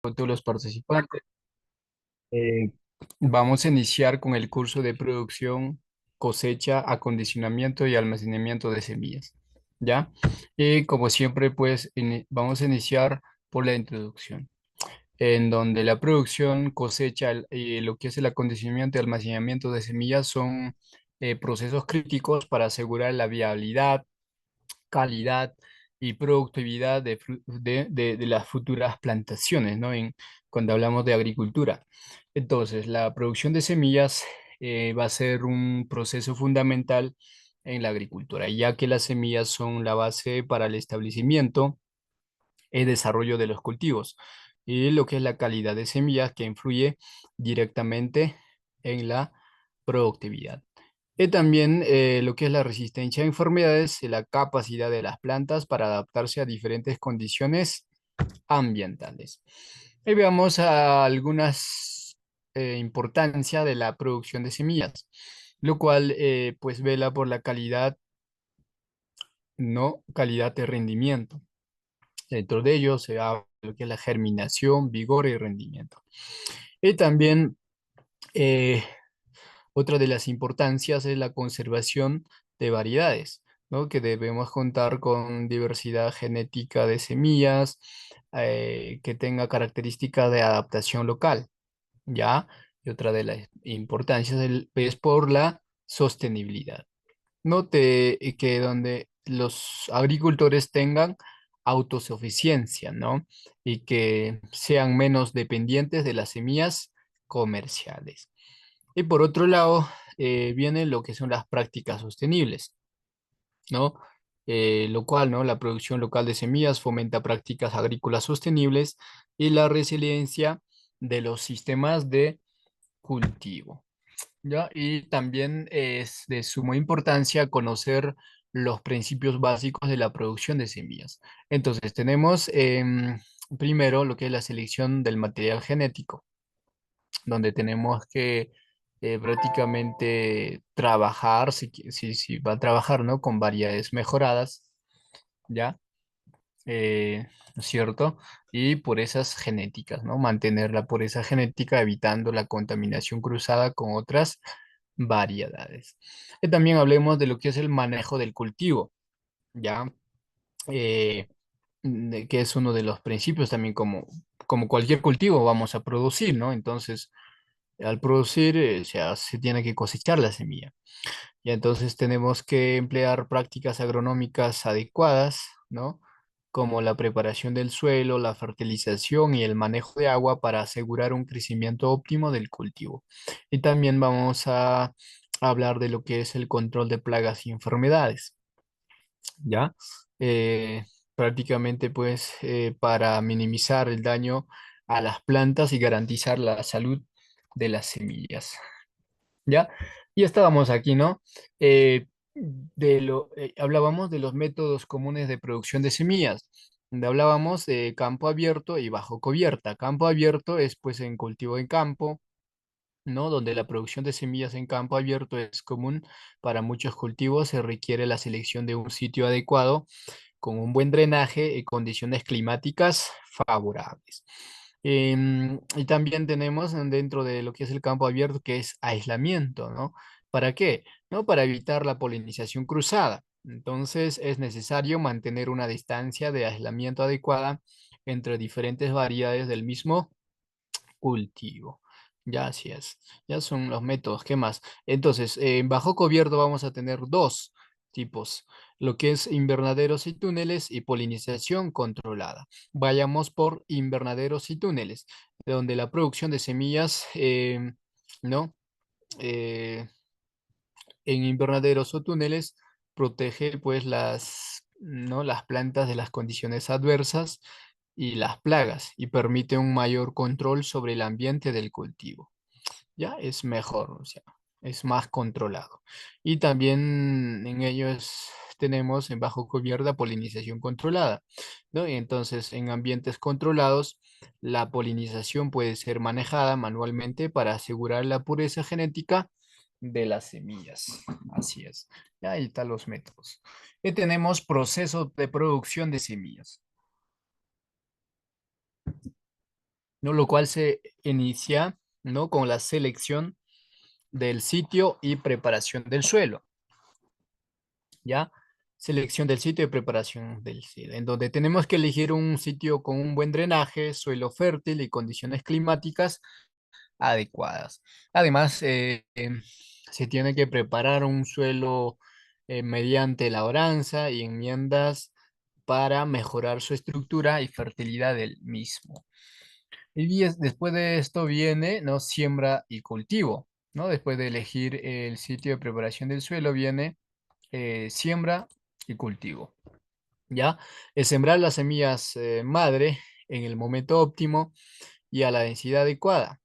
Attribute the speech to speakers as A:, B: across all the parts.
A: Con todos los participantes. Eh, Vamos a iniciar con el curso de producción, cosecha, acondicionamiento y almacenamiento de semillas. ¿Ya? Y como siempre, pues vamos a iniciar por la introducción, en donde la producción, cosecha y lo que es el acondicionamiento y almacenamiento de semillas son procesos críticos para asegurar la viabilidad, calidad y productividad de las futuras plantaciones, ¿no? Cuando hablamos de agricultura. Entonces, la producción de semillas va a ser un proceso fundamental en la agricultura, ya que las semillas son la base para el establecimiento y desarrollo de los cultivos, y lo que es la calidad de semillas que influye directamente en la productividad. Y también lo que es la resistencia a enfermedades y la capacidad de las plantas para adaptarse a diferentes condiciones ambientales. Y veamos algunas importancia de la producción de semillas, lo cual pues vela por la calidad, no calidad de rendimiento. Dentro de ello se habla de lo que es la germinación, vigor y rendimiento. Y también eh, otra de las importancias es la conservación de variedades, ¿no? Que debemos contar con diversidad genética de semillas, que tenga características de adaptación local, ¿ya? Y otra de las importancias es por la sostenibilidad. Note que donde los agricultores tengan autosuficiencia, ¿no? Y que sean menos dependientes de las semillas comerciales. Y por otro lado, viene lo que son las prácticas sostenibles, ¿no? Lo cual, ¿no? La producción local de semillas fomenta prácticas agrícolas sostenibles y la resiliencia de los sistemas de cultivo. ¿Ya? Y también es de suma importancia conocer los principios básicos de la producción de semillas. Entonces, tenemos primero lo que es la selección del material genético, donde tenemos que prácticamente trabajar, si va a trabajar, ¿no? Con variedades mejoradas, ¿ya? ¿No es cierto? Y purezas genéticas, ¿no? Mantener la pureza genética evitando la contaminación cruzada con otras variedades. Y también hablemos de lo que es el manejo del cultivo, ¿ya? Eh, que es uno de los principios también como cualquier cultivo vamos a producir, ¿no? Entonces, al producir, se tiene que cosechar la semilla. Y entonces tenemos que emplear prácticas agronómicas adecuadas, ¿no? Como la preparación del suelo, la fertilización y el manejo de agua para asegurar un crecimiento óptimo del cultivo. Y también vamos a hablar de lo que es el control de plagas y enfermedades, ¿ya? Eh, Prácticamente, pues, para minimizar el daño a las plantas y garantizar la salud de las semillas. ¿Ya? Y estábamos aquí, ¿no? Hablábamos de los métodos comunes de producción de semillas, donde hablábamos de campo abierto y bajo cubierta. Campo abierto es pues en cultivo en campo, ¿no? Donde la producción de semillas en campo abierto es común para muchos cultivos, se requiere la selección de un sitio adecuado con un buen drenaje y condiciones climáticas favorables. Y también tenemos dentro de lo que es el campo abierto, que es aislamiento, ¿no? ¿Para qué? ¿No? Para evitar la polinización cruzada. Entonces es necesario mantener una distancia de aislamiento adecuada entre diferentes variedades del mismo cultivo. Ya así es. Ya son los métodos. ¿Qué más? Entonces, en bajo cubierto vamos a tener dos tipos, lo que es invernaderos y túneles y polinización controlada. Vayamos por invernaderos y túneles, donde la producción de semillas, ¿no? Eh, en invernaderos o túneles protege pues ¿no? las plantas de las condiciones adversas y las plagas y permite un mayor control sobre el ambiente del cultivo. Ya es mejor, o sea, es más controlado. Y también en ellos tenemos en bajo cubierta polinización controlada, ¿no? Y entonces, en ambientes controlados, la polinización puede ser manejada manualmente para asegurar la pureza genética de las semillas. Así es. Y ahí están los métodos. Y tenemos proceso de producción de semillas. ¿no? Lo cual se inicia, ¿no? Con la selección del sitio y preparación del suelo, ¿ya? Selección del sitio y preparación del suelo, en donde tenemos que elegir un sitio con un buen drenaje, suelo fértil y condiciones climáticas adecuadas. Además, se tiene que preparar un suelo mediante labranza y enmiendas para mejorar su estructura y fertilidad del mismo. Después de esto viene, ¿no? Siembra y cultivo, ¿no? Después de elegir el sitio de preparación del suelo viene siembra y cultivo, ¿ya? Sembrar las semillas madre en el momento óptimo y a la densidad adecuada,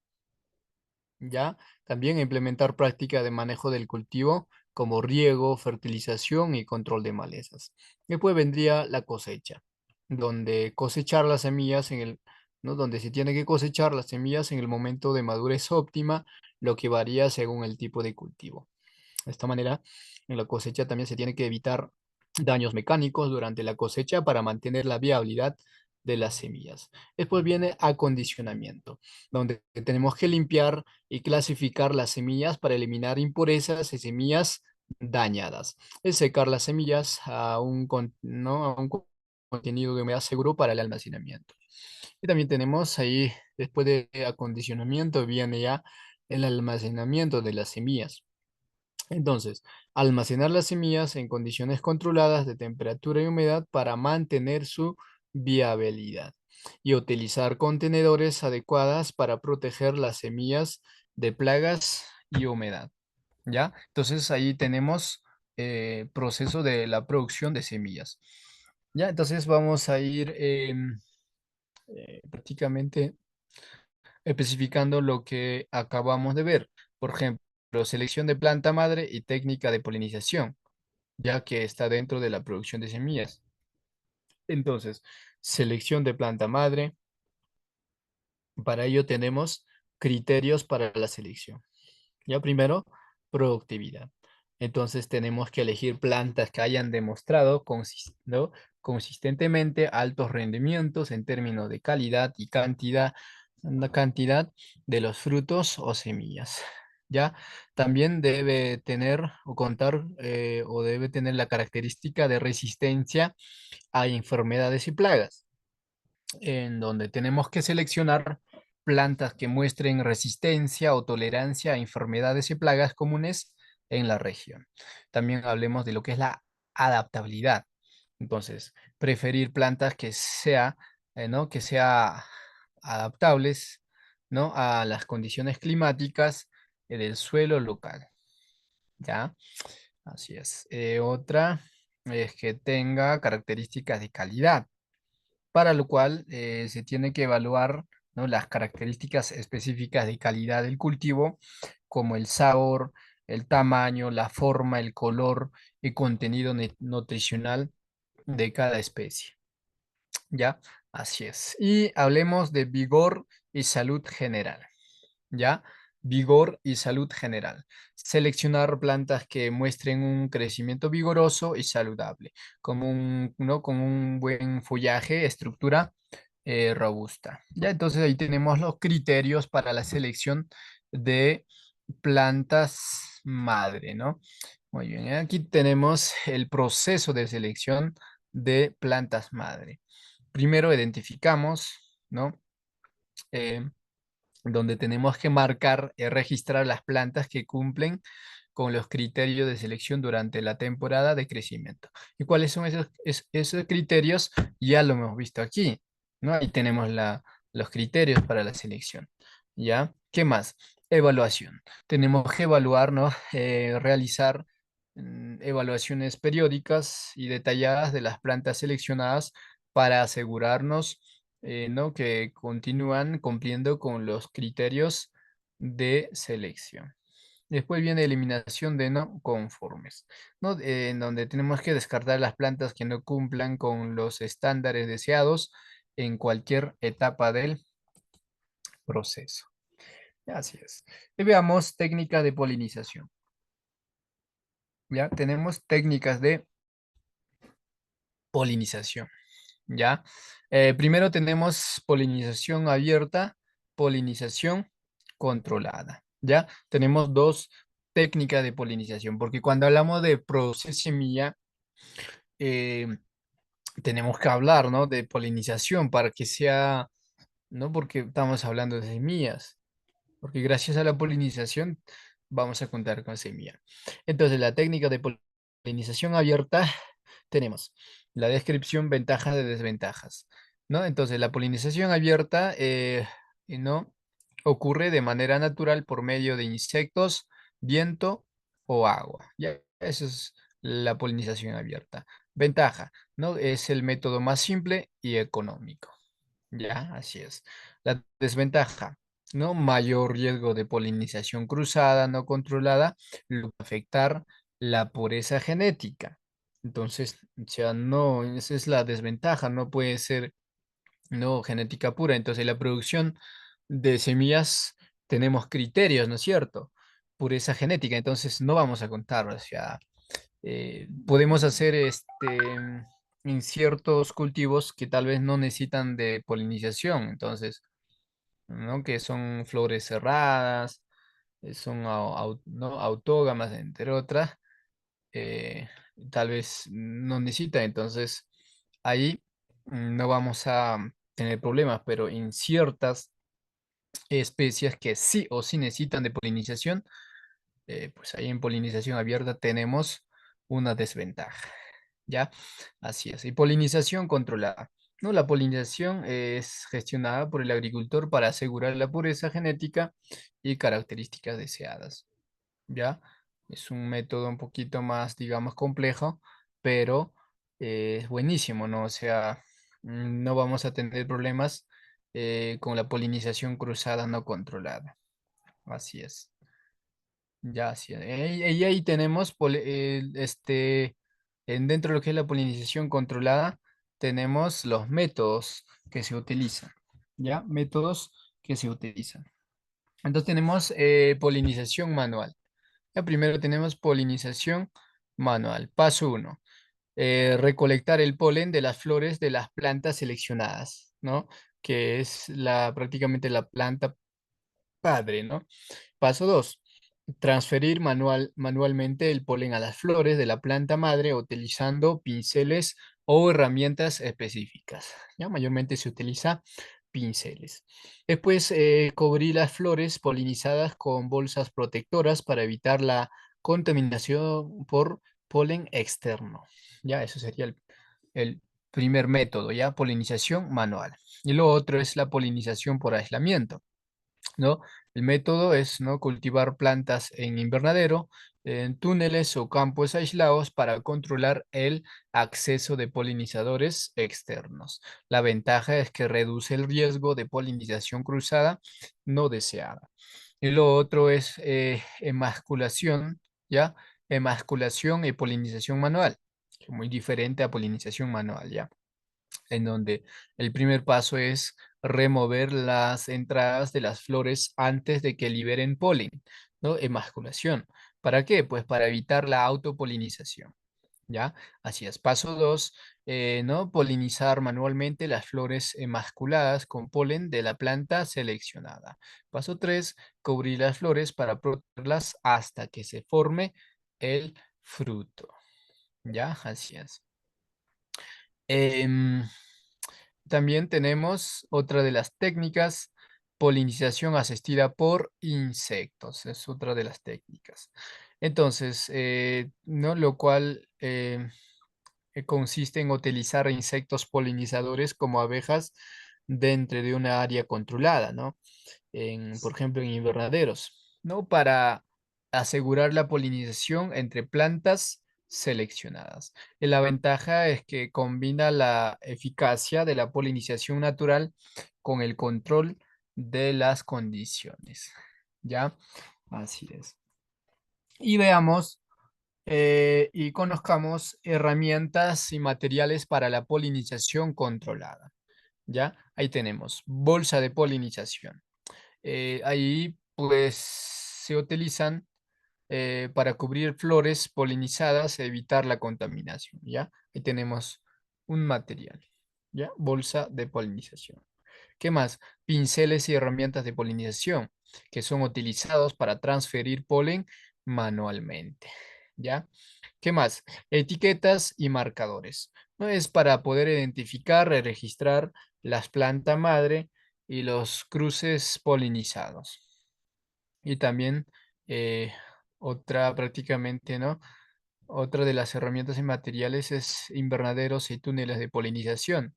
A: ¿ya? También implementar prácticas de manejo del cultivo como riego, fertilización y control de malezas. Después vendría la cosecha, donde cosechar las semillas ¿no? Donde se tiene que cosechar las semillas en el momento de madurez óptima, lo que varía según el tipo de cultivo. De esta manera, en la cosecha también se tiene que evitar daños mecánicos durante la cosecha para mantener la viabilidad de las semillas. Después viene acondicionamiento, donde tenemos que limpiar y clasificar las semillas para eliminar impurezas y semillas dañadas. Es secar las semillas ¿no? a un contenido de humedad seguro para el almacenamiento. Y también tenemos ahí, después de acondicionamiento, viene ya el almacenamiento de las semillas. Entonces, almacenar las semillas en condiciones controladas de temperatura y humedad para mantener su viabilidad y utilizar contenedores adecuadas para proteger las semillas de plagas y humedad. ¿Ya? Entonces ahí tenemos proceso de la producción de semillas. ¿Ya? Entonces vamos a ir prácticamente especificando lo que acabamos de ver. Por ejemplo, selección de planta madre y técnica de polinización, ya que está dentro de la producción de semillas. Entonces, selección de planta madre. Para ello tenemos criterios para la selección. Ya primero, productividad. Entonces tenemos que elegir plantas que hayan demostrado ¿no? consistentemente altos rendimientos en términos de calidad y la cantidad de los frutos o semillas. ¿Ya? También debe tener o contar o debe tener la característica de resistencia a enfermedades y plagas, en donde tenemos que seleccionar plantas que muestren resistencia o tolerancia a enfermedades y plagas comunes en la región. También hablemos de lo que es la adaptabilidad. Entonces, preferir plantas ¿no? que sea adaptables, ¿no? a las condiciones climáticas del suelo local. ¿Ya? Así es. Otra es que tenga características de calidad, para lo cual se tiene que evaluar, ¿no? las características específicas de calidad del cultivo, como el sabor, el tamaño, la forma, el color y contenido nutricional de cada especie. ¿Ya? Así es. Y hablemos de vigor y salud general. ¿Ya? Vigor y salud general. Seleccionar plantas que muestren un crecimiento vigoroso y saludable, ¿no? Con un buen follaje, estructura robusta. ¿Ya? Entonces ahí tenemos los criterios para la selección de plantas madre, ¿no? Muy bien, aquí tenemos el proceso de selección de plantas madre. Primero identificamos, ¿no? Eh, donde tenemos que marcar, registrar las plantas que cumplen con los criterios de selección durante la temporada de crecimiento. ¿Y cuáles son esos criterios? Ya lo hemos visto aquí, ¿no? Ahí tenemos los criterios para la selección, ¿ya? ¿Qué más? Evaluación. Tenemos que evaluar, ¿no? Realizar evaluaciones periódicas y detalladas de las plantas seleccionadas para asegurarnos ¿no? que continúan cumpliendo con los criterios de selección. Después viene eliminación de no conformes, ¿no? En donde tenemos que descartar las plantas que no cumplan con los estándares deseados en cualquier etapa del proceso. Así es. Y veamos técnica de polinización. Ya tenemos técnicas de polinización. ¿Ya? Primero tenemos polinización abierta, polinización controlada. ¿Ya? Tenemos dos técnicas de polinización, porque cuando hablamos de producir semilla, eh, tenemos que hablar, ¿no? De polinización para que sea, ¿no? Porque estamos hablando de semillas, porque gracias a la polinización vamos a contar con semilla. Entonces, la técnica de polinización abierta tenemos la descripción, ventajas de desventajas, ¿no? Entonces, la polinización abierta, ¿no? Ocurre de manera natural por medio de insectos, viento o agua. Ya, eso es la polinización abierta. Ventaja, ¿no? Es el método más simple y económico. Ya, así es. La desventaja, ¿no? Mayor riesgo de polinización cruzada no controlada, lo que afectar la pureza genética. Entonces, o sea, no, esa es la desventaja, no puede ser, no, genética pura. Entonces, la producción de semillas tenemos criterios, ¿no es cierto? Pureza genética, entonces no vamos a contar, o sea, podemos hacer en ciertos cultivos que tal vez no necesitan de polinización, entonces, ¿no? Que son flores cerradas, son ¿no? autógamas, entre otras, eh, tal vez no necesitan, entonces ahí no vamos a tener problemas, pero en ciertas especies que sí o sí necesitan de polinización, pues ahí en polinización abierta tenemos una desventaja, ¿ya? Así es. Y polinización controlada, ¿no? La polinización es gestionada por el agricultor para asegurar la pureza genética y características deseadas, ¿ya? Es un método un poquito más, digamos, complejo, pero es buenísimo, ¿no? O sea, no vamos a tener problemas con la polinización cruzada no controlada. Así es. Ya, sí. Y ahí tenemos, dentro de lo que es la polinización controlada, tenemos los métodos que se utilizan. ¿Ya? Métodos que se utilizan. Entonces tenemos polinización manual. Ya primero tenemos polinización manual. Paso uno, recolectar el polen de las flores de las plantas seleccionadas, ¿no? Que es prácticamente la planta padre, ¿no? Paso 2. Transferir manualmente el polen a las flores de la planta madre utilizando pinceles o herramientas específicas. ¿Ya? Mayormente se utiliza pinceles. Después, cubrir las flores polinizadas con bolsas protectoras para evitar la contaminación por polen externo. Ya, eso sería el primer método, ¿ya? Polinización manual. Y lo otro es la polinización por aislamiento, ¿no? El método es, ¿no? Cultivar plantas en invernadero, en túneles o campos aislados para controlar el acceso de polinizadores externos. La ventaja es que reduce el riesgo de polinización cruzada no deseada. Y lo otro es emasculación, ¿ya? Emasculación y polinización manual, que es muy diferente a polinización manual, ¿ya? En donde el primer paso es remover las entradas de las flores antes de que liberen polen, ¿no? Emasculación. ¿Para qué? Pues para evitar la autopolinización, ¿ya? Así es. Paso 2, ¿no? Polinizar manualmente las flores emasculadas con polen de la planta seleccionada. Paso 3, cubrir las flores para protegerlas hasta que se forme el fruto, ¿ya? Así es. Em, También tenemos otra de las técnicas, polinización asistida por insectos. Es otra de las técnicas. Entonces, ¿no? Lo cual consiste en utilizar insectos polinizadores como abejas dentro de una área controlada, ¿no? Por ejemplo, en invernaderos, ¿no? Para asegurar la polinización entre plantas seleccionadas. Y la ventaja es que combina la eficacia de la polinización natural con el control de las condiciones. ¿Ya? Así es. Y veamos y conozcamos herramientas y materiales para la polinización controlada. ¿Ya? Ahí tenemos bolsa de polinización. Ahí pues se utilizan para cubrir flores polinizadas e evitar la contaminación, ¿ya? Ahí tenemos un material, ¿ya? Bolsa de polinización. ¿Qué más? Pinceles y herramientas de polinización, que son utilizados para transferir polen manualmente. ¿Ya? ¿Qué más? Etiquetas y marcadores. ¿No? Es para poder identificar y registrar las plantas madre y los cruces polinizados. Y también otra prácticamente, ¿no? Otra de las herramientas y materiales es invernaderos y túneles de polinización,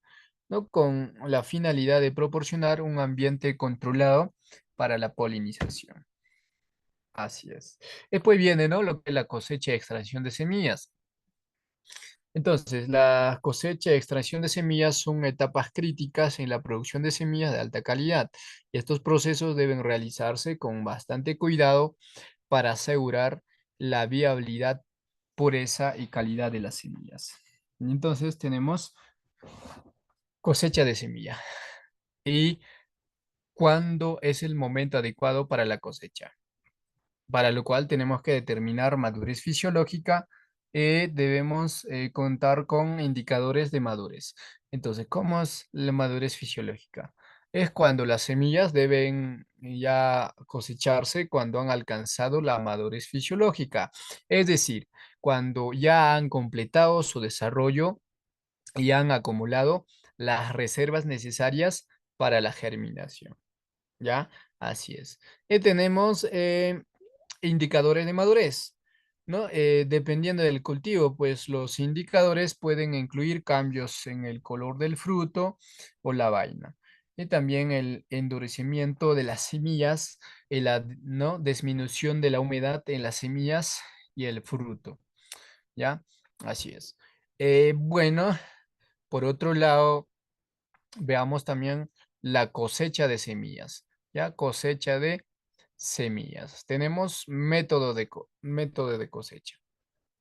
A: ¿no? Con la finalidad de proporcionar un ambiente controlado para la polinización. Así es. Después viene, ¿no? Lo que es la cosecha y extracción de semillas. Entonces, la cosecha y extracción de semillas son etapas críticas en la producción de semillas de alta calidad. Y estos procesos deben realizarse con bastante cuidado para asegurar la viabilidad, pureza y calidad de las semillas. Entonces, tenemos cosecha de semilla. ¿Y cuándo es el momento adecuado para la cosecha? Para lo cual tenemos que determinar madurez fisiológica. Debemos contar con indicadores de madurez. Entonces, ¿cómo es la madurez fisiológica? Es cuando las semillas deben ya cosecharse cuando han alcanzado la madurez fisiológica, es decir, cuando ya han completado su desarrollo y han acumulado las reservas necesarias para la germinación. ¿Ya? Así es. Tenemos indicadores de madurez, ¿no? Dependiendo del cultivo, pues los indicadores pueden incluir cambios en el color del fruto o la vaina. Y también el endurecimiento de las semillas, ¿no? Disminución de la humedad en las semillas y el fruto, ¿ya? Así es. Bueno, por otro lado, veamos también la cosecha de semillas, ¿ya? Cosecha de semillas. Tenemos método de cosecha,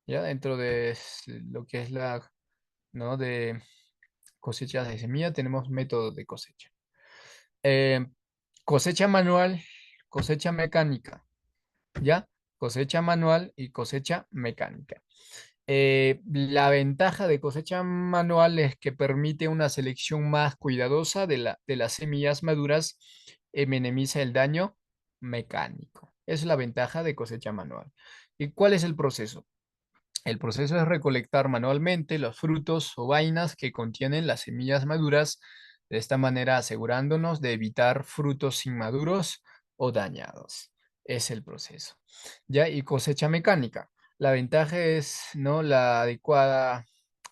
A: ¿ya? Dentro de lo que es la, ¿no? De cosechas de semilla, tenemos método de cosecha. Eh, Cosecha manual, cosecha mecánica, ¿ya? Cosecha manual y cosecha mecánica. La ventaja de cosecha manual es que permite una selección más cuidadosa de las semillas maduras y minimiza el daño mecánico. Esa es la ventaja de cosecha manual. ¿Y cuál es el proceso? El proceso es recolectar manualmente los frutos o vainas que contienen las semillas maduras, de esta manera asegurándonos de evitar frutos inmaduros o dañados. Es el proceso. ¿Ya? Y cosecha mecánica. La ventaja es, ¿no? La adecuada,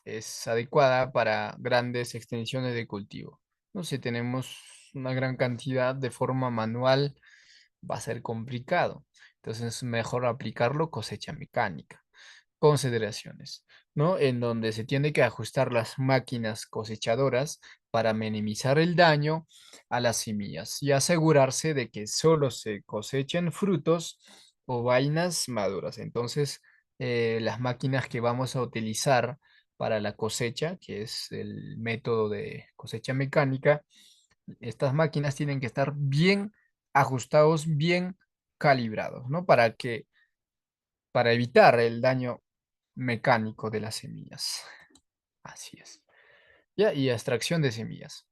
A: es adecuada para grandes extensiones de cultivo. ¿No? Si tenemos una gran cantidad de forma manual, va a ser complicado. Entonces es mejor aplicarlo cosecha mecánica. Consideraciones, ¿no? En donde se tiene que ajustar las máquinas cosechadoras para minimizar el daño a las semillas y asegurarse de que solo se cosechen frutos o vainas maduras. Entonces, las máquinas que vamos a utilizar para la cosecha, que es el método de cosecha mecánica, estas máquinas tienen que estar bien ajustados, bien calibrados, ¿no? Para evitar el daño mecánico de las semillas. Así es. Ya, y extracción de semillas.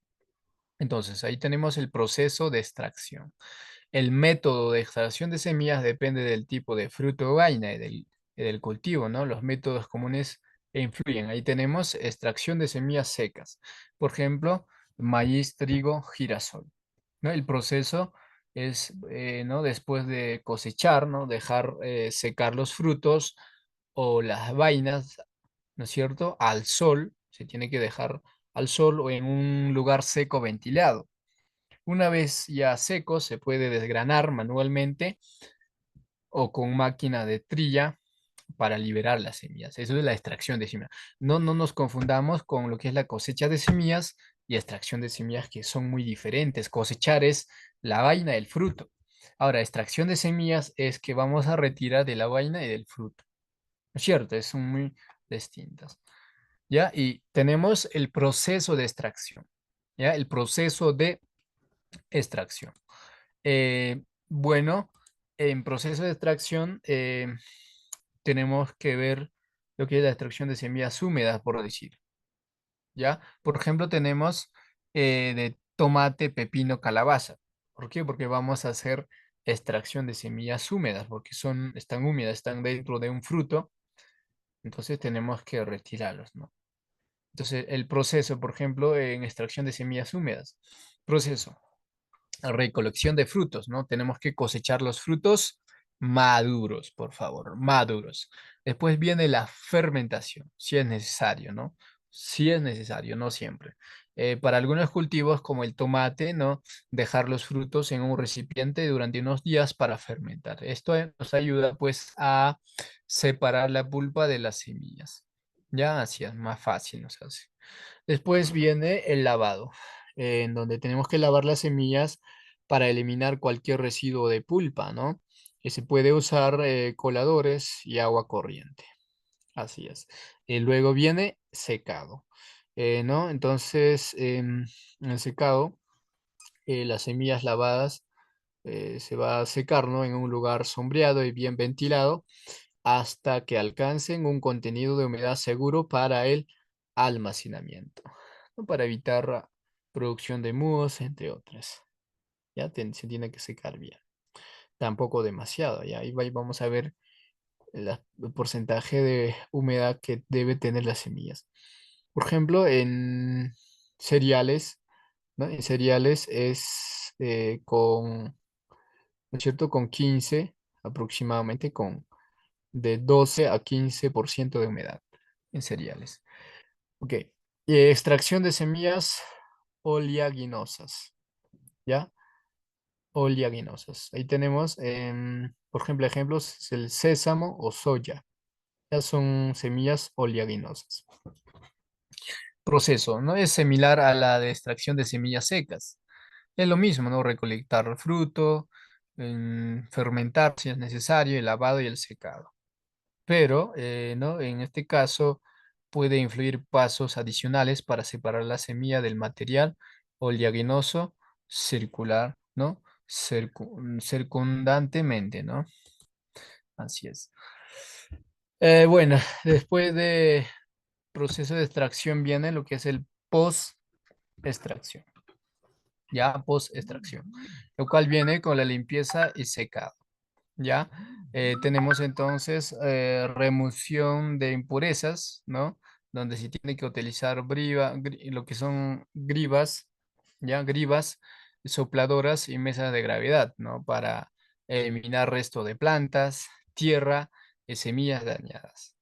A: Entonces, ahí tenemos el proceso de extracción. El método de extracción de semillas depende del tipo de fruto o vaina y del cultivo, ¿no? Los métodos comunes influyen. Ahí tenemos extracción de semillas secas. Por ejemplo, maíz, trigo, girasol, ¿no? El proceso es, ¿no? Después de cosechar, ¿no? Dejar secar los frutos o las vainas, ¿no es cierto? Al sol, se tiene que dejar al sol o en un lugar seco ventilado. Una vez ya seco, se puede desgranar manualmente o con máquina de trilla para liberar las semillas. Eso es la extracción de semillas. No nos confundamos con lo que es la cosecha de semillas y extracción de semillas, que son muy diferentes. Cosechar es la vaina del fruto. Ahora, extracción de semillas es que vamos a retirar de la vaina y del fruto. ¿No es cierto? Son muy distintas. ¿Ya? Y tenemos el proceso de extracción. ¿Ya? El proceso de extracción. Bueno, en proceso de extracción tenemos que ver lo que es la extracción de semillas húmedas, por decir, ¿ya? Por ejemplo, tenemos tomate, pepino, calabaza. ¿Por qué? Porque vamos a hacer extracción de semillas húmedas, porque están húmedas, están dentro de un fruto, entonces tenemos que retirarlos, ¿no? Entonces, el proceso, por ejemplo, en extracción de semillas húmedas, proceso, recolección de frutos, ¿no? Tenemos que cosechar los frutos maduros, por favor, maduros. Después viene la fermentación, si es necesario, ¿no? Si es necesario, no siempre. Para algunos cultivos, como el tomate, ¿no? Dejar los frutos en un recipiente durante unos días para fermentar. Esto nos ayuda, pues, a separar la pulpa de las semillas. Ya, así es más fácil nos hace. Después viene el lavado, en donde tenemos que lavar las semillas para eliminar cualquier residuo de pulpa, ¿no? Que se puede usar coladores y agua corriente. Así es. Y luego viene secado, ¿no? Entonces, en el secado, las semillas lavadas se va a secar, ¿no? En un lugar sombreado y bien ventilado hasta que alcancen un contenido de humedad seguro para el almacenamiento, ¿no? Para evitar producción de mohos, entre otras. Ya se tiene que secar bien. Tampoco demasiado, ya ahí vamos a ver el porcentaje de humedad que debe tener las semillas. Por ejemplo, en cereales, ¿no? En cereales es ¿no es cierto? Con 15 aproximadamente, con de 12 a 15% de humedad en cereales. Ok. Extracción de semillas oleaginosas, ¿ya? Oleaginosas. Ahí tenemos, por ejemplo, ejemplos, es el sésamo o soya. Ya son semillas oleaginosas. Proceso, ¿no? Es similar a la de extracción de semillas secas. Es lo mismo, ¿no? Recolectar el fruto, fermentar si es necesario, el lavado y el secado. Pero, ¿no? En este caso puede influir pasos adicionales para separar la semilla del material oleaginoso circular, ¿no? Circundantemente, ¿no? Así es. Bueno, después de proceso de extracción viene lo que es el post-extracción, ya post-extracción, lo cual viene con la limpieza y secado. ¿Ya? Tenemos entonces remoción de impurezas, ¿no? Donde se tiene que utilizar lo que son grivas, ¿ya? Grivas, sopladoras y mesas de gravedad, ¿no? Para eliminar resto de plantas, tierra y semillas dañadas.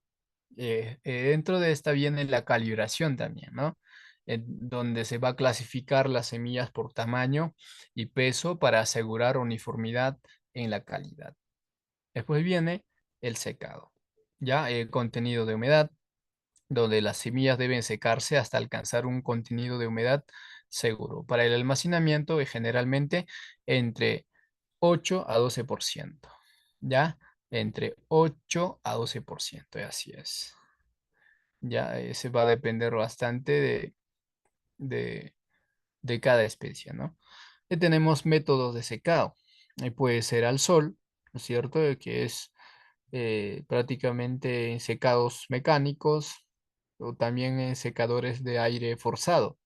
A: Dentro de esta viene la calibración también, ¿no? En donde se va a clasificar las semillas por tamaño y peso para asegurar uniformidad en la calidad. Después viene el secado, ya el contenido de humedad, donde las semillas deben secarse hasta alcanzar un contenido de humedad seguro. Para el almacenamiento es generalmente entre 8 a 12%, ¿ya? Entre 8 a 12%, así es. Ya, se va a depender bastante de, de cada especie, ¿no? Y tenemos métodos de secado. Puede ser al sol, ¿no es cierto? Que es prácticamente en secados mecánicos o también en secadores de aire forzado.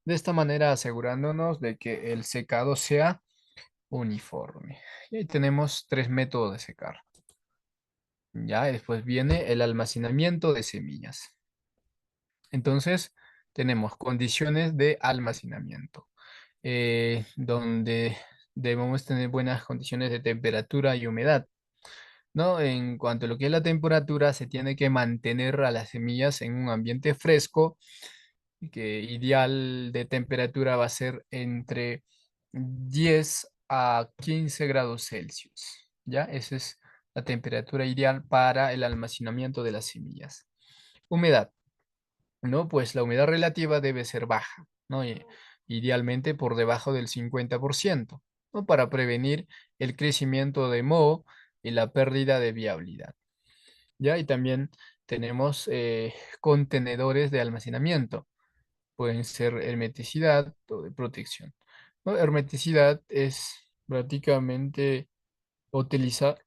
A: De esta manera asegurándonos de que el secado sea uniforme. Y ahí tenemos tres métodos de secar. Ya, después viene el almacenamiento de semillas. Entonces, tenemos condiciones de almacenamiento, donde debemos tener buenas condiciones de temperatura y humedad, ¿no? En cuanto a lo que es la temperatura, se tiene que mantener a las semillas en un ambiente fresco, que ideal de temperatura va a ser entre 10 a 15 grados Celsius, ¿ya? Esa es la temperatura ideal para el almacenamiento de las semillas. Humedad, ¿no? Pues la humedad relativa debe ser baja, ¿no? Idealmente por debajo del 50%, ¿no? Para prevenir el crecimiento de moho y la pérdida de viabilidad. ¿Ya? Y también tenemos contenedores de almacenamiento. Pueden ser hermeticidad o de protección, ¿no? Hermeticidad es prácticamente utilizar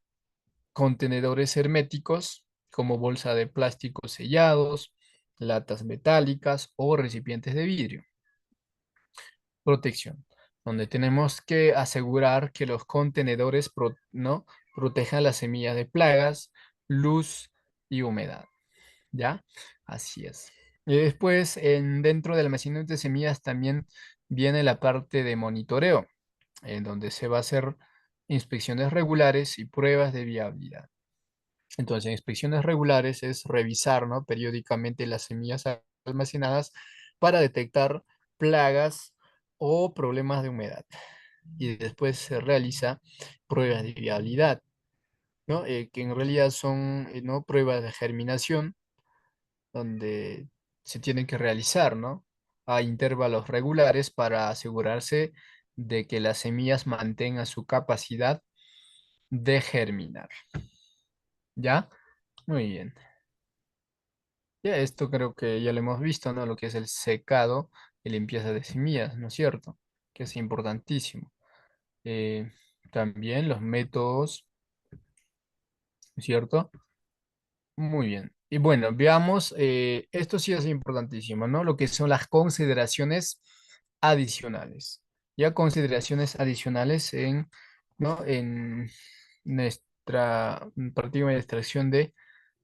A: contenedores herméticos como bolsa de plástico sellados, latas metálicas o recipientes de vidrio. protección, donde tenemos que asegurar que los contenedores ¿no? protejan las semillas de plagas, luz y humedad, ¿ya? Así es. Y después, dentro del almacenamiento de semillas también viene la parte de monitoreo, en donde se va a hacer inspecciones regulares y pruebas de viabilidad. Entonces, inspecciones regulares es revisar, ¿no? periódicamente las semillas almacenadas para detectar plagas o problemas de humedad. Y después se realiza pruebas de viabilidad, ¿no? Que en realidad son, ¿no? pruebas de germinación donde se tienen que realizar, ¿no? a intervalos regulares para asegurarse de que las semillas mantengan su capacidad de germinar. ¿Ya? Muy bien. Ya esto creo que ya lo hemos visto, ¿no? Lo que es el secado y limpieza de semillas, ¿no es cierto? Que es importantísimo. Eh, También los métodos, ¿no es cierto? Muy bien. Y bueno, veamos, esto sí es importantísimo, ¿no? Lo que son las consideraciones adicionales. Ya consideraciones adicionales ¿no? en nuestra práctica de extracción de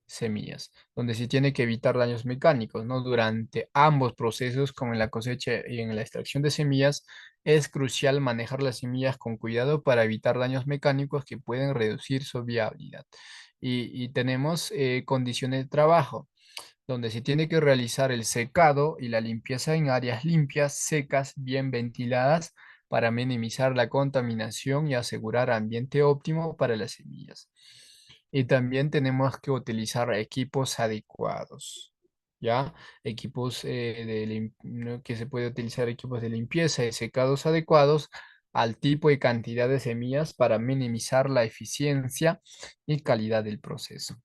A: semillas, donde se tiene que evitar daños mecánicos, ¿no? Durante ambos procesos, como en la cosecha y en la extracción de semillas, es crucial manejar las semillas con cuidado para evitar daños mecánicos que pueden reducir su viabilidad. Y tenemos condiciones de trabajo, donde se tiene que realizar el secado y la limpieza en áreas limpias, secas, bien ventiladas, para minimizar la contaminación y asegurar ambiente óptimo para las semillas. Y también tenemos que utilizar equipos adecuados, ¿ya? Equipos ¿no? que se puede utilizar equipos de limpieza y secados adecuados al tipo y cantidad de semillas para minimizar la eficiencia y calidad del proceso,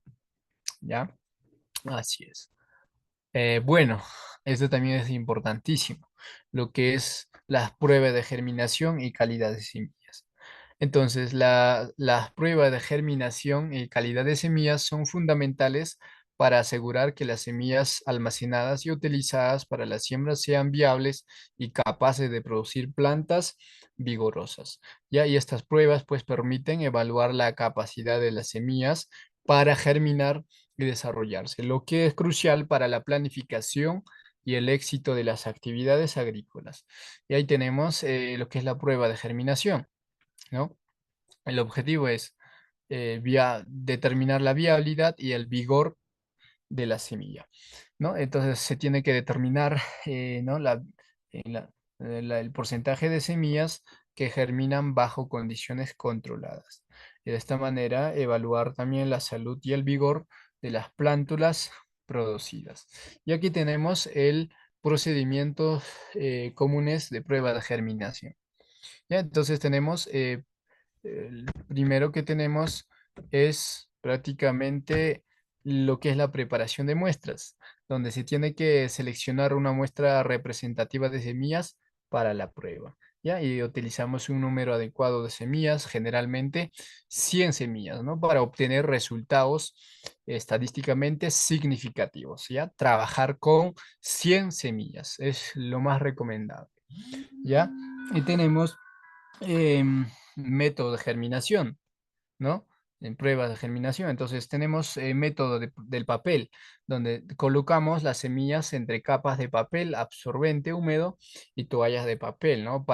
A: ¿ya? Así es. Bueno, esto también es importantísimo, lo que es las pruebas de germinación y calidad de semillas. Entonces, las pruebas de germinación y calidad de semillas son fundamentales para asegurar que las semillas almacenadas y utilizadas para la siembra sean viables y capaces de producir plantas vigorosas. ¿Ya? Y estas pruebas pues permiten evaluar la capacidad de las semillas para germinar y desarrollarse, lo que es crucial para la planificación y el éxito de las actividades agrícolas. Y ahí tenemos lo que es la prueba de germinación, ¿no? El objetivo es determinar la viabilidad y el vigor de la semilla, ¿no? Entonces se tiene que determinar, ¿no? eh, la- el porcentaje de semillas que germinan bajo condiciones controladas. Y de esta manera, evaluar también la salud y el vigor de las plántulas producidas. Y aquí tenemos el procedimiento comunes de prueba de germinación. ¿Ya? Entonces tenemos el primero que tenemos es prácticamente lo que es la preparación de muestras, donde se tiene que seleccionar una muestra representativa de semillas para la prueba, ¿ya? Y utilizamos un número adecuado de semillas, generalmente 100 semillas, ¿no? Para obtener resultados estadísticamente significativos, ¿ya? Trabajar con 100 semillas es lo más recomendable, ¿ya? Y tenemos método de germinación, ¿no? En pruebas de germinación. Entonces tenemos método del papel, donde colocamos las semillas entre capas de papel absorbente húmedo y toallas de papel, ¿no?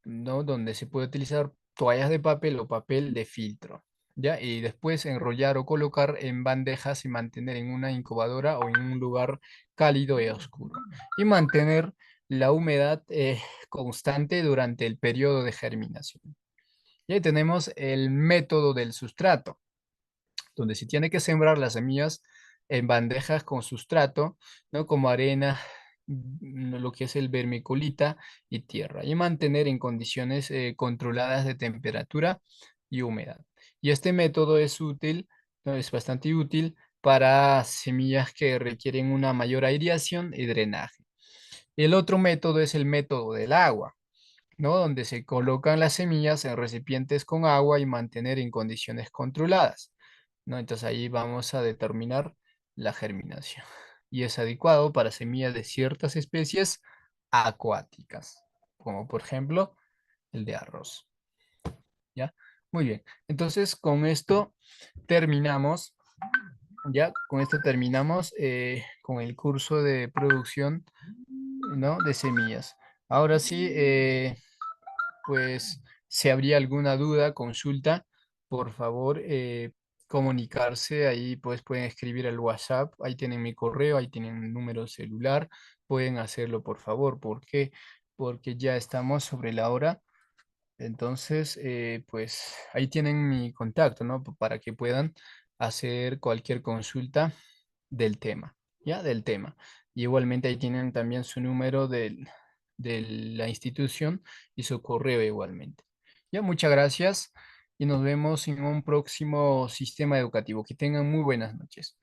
A: ¿No? Donde se puede utilizar toallas de papel o papel de filtro, ¿ya? Y después enrollar o colocar en bandejas y mantener en una incubadora o en un lugar cálido y oscuro. Y mantener la humedad constante durante el periodo de germinación. Y ahí tenemos el método del sustrato, donde se tiene que sembrar las semillas en bandejas con sustrato, ¿no? Como arena, lo que es el vermiculita y tierra, y mantener en condiciones controladas de temperatura y humedad. Y este método es útil, ¿no? Es bastante útil para semillas que requieren una mayor aireación y drenaje. El otro método es el método del agua, ¿no? Donde se colocan las semillas en recipientes con agua y mantener en condiciones controladas, ¿no? Entonces ahí vamos a determinar la germinación. Y es adecuado para semillas de ciertas especies acuáticas, como por ejemplo el de arroz. ¿Ya? Muy bien. Entonces, con esto terminamos. Ya, con esto terminamos con el curso de producción, ¿no? De semillas. Ahora sí, pues si habría alguna duda, consulta, por favor, comunicarse. Ahí pues pueden escribir al WhatsApp, ahí tienen mi correo, ahí tienen mi número celular, pueden hacerlo por favor. ¿Por qué? Porque ya estamos sobre la hora. Entonces, pues ahí tienen mi contacto, ¿no? Para que puedan hacer cualquier consulta del tema, ¿ya? Del tema. Y igualmente ahí tienen también su número de la institución y su correo igualmente. Ya, muchas gracias y nos vemos en un próximo sistema educativo. Que tengan muy buenas noches.